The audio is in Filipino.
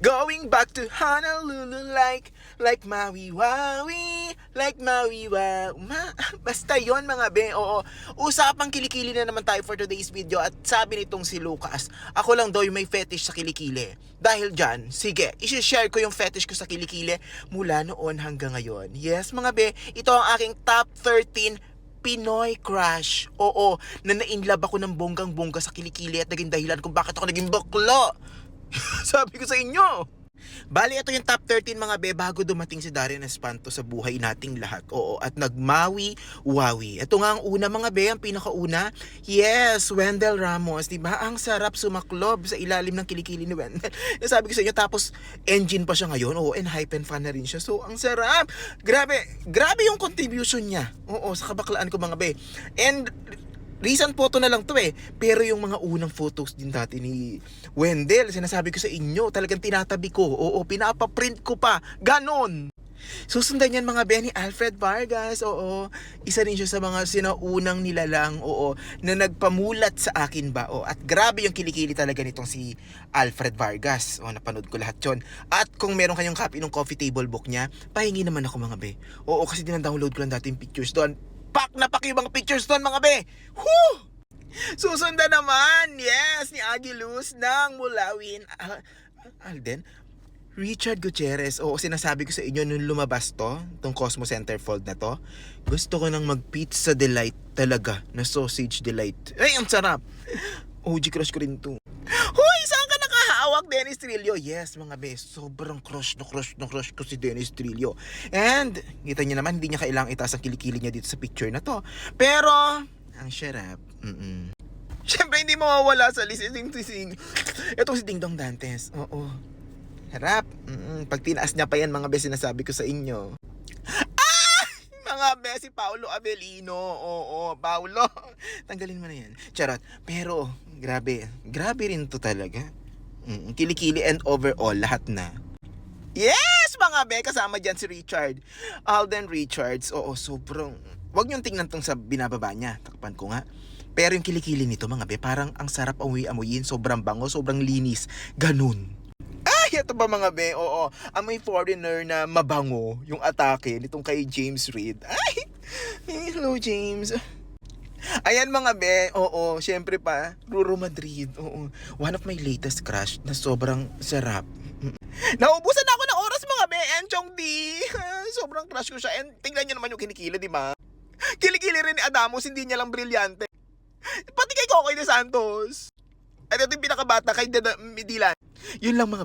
Going back to Honolulu like Maui Wawi, like Maui Wow. Basta yon mga be, oo. Usapang kilikili na naman tayo for today's video at sabi nitong si Lucas, ako lang daw yung may fetish sa kilikili. Dahil dyan, sige, isi-share ko yung fetish ko sa kilikili mula noon hanggang ngayon. Yes mga be, ito ang aking top 13 Pinoy crush. Oo, na na-inlove ako ng bonggang-bongga sa kilikili at naging dahilan kung bakit ako naging bakla. Sabi ko sa inyo. Bali, ito yung top 13 mga be bago dumating si Darren Espanto sa buhay nating lahat. Oo, at nagmawi-wawi. Ito nga ang una mga be, ang pinakauna. Yes, Wendell Ramos. Diba? Ang sarap sumaklob sa ilalim ng kilikili ni Wendell. Sabi ko sa inyo, tapos engine pa siya ngayon. Oo, and hype and fan na rin siya. So, ang sarap. Grabe yung contribution niya. Oo, sa kabaklaan ko mga be. And recent photo na lang to eh. Pero yung mga unang photos din dati ni Wendell, sinasabi ko sa inyo, talagang tinatabi ko. Oo, pinapaprint ko pa. Ganon. Susundan yan mga be ni Alfred Vargas. Oo, isa rin siya sa mga sinaunang nilalang. Oo, na nagpamulat sa akin ba. Oo, at grabe yung kilikili talaga nitong si Alfred Vargas. Oo, napanood ko lahat yon. At kung meron kayong copy ng coffee table book niya, pahingi naman ako mga be. Oo, kasi dinang-download ko lang dati yung pictures doon. Pak na pak yung mga pictures doon mga be. Whoo! Susundan naman, yes, ni Agilus ng Mulawin. Alden, Richard Gutierrez. Oo, sinasabi ko sa inyo nung lumabas to, tong Cosmo Centerfold na to. Gusto ko nang mag-pizza delight talaga, na sausage delight. Ay, ang sarap. OG crush ko rin to. Hoy, saan ka nakahawak, Dennis Trillo? Yes, mga bes, sobrang crush ko si Dennis Trillo. And, kita niyo naman, hindi niya kailangang itaas ang kilikili niya dito sa picture na to. Pero, ang sarap. Siyempre, hindi mawawala sa list. Ito si Ding Dong Dantes. Oo. Harap. Pag tinaas niya pa yan, mga bes, sinasabi ko sa inyo. Mga bes, si Paolo Avellino. Oo, Paolo. Tanggalin mo na yan. Charot. Pero, grabe rin to talaga. Kilikili and overall, lahat na. Yes, mga be, kasama dyan si Richard. Alden Richards. Oo, sobrang, wag niyong tingnan tong sa binababa niya. Takpan ko nga. Pero yung kilikili nito, mga be, parang ang sarap amoy-amoyin. Sobrang bango, sobrang linis. Ganun. Ay, ito ba mga be? Oo, amoy foreigner na mabango yung atake nitong kay James Reid. Ay, hello James. Ayan mga be, oo, syempre pa, Ruro Madrid, oo. One of my latest crush na sobrang sarap. Naubusan na ako ng oras mga be, Enchong D. Sobrang crush ko siya. And tingnan niyo naman yung kinikili, di ba? Kilikili rin ni Adamos, hindi niya lang brilyante. Pati kay Kokoy de Santos. At ito yung pinakabata kay Dada Medilan. Yun lang mga be.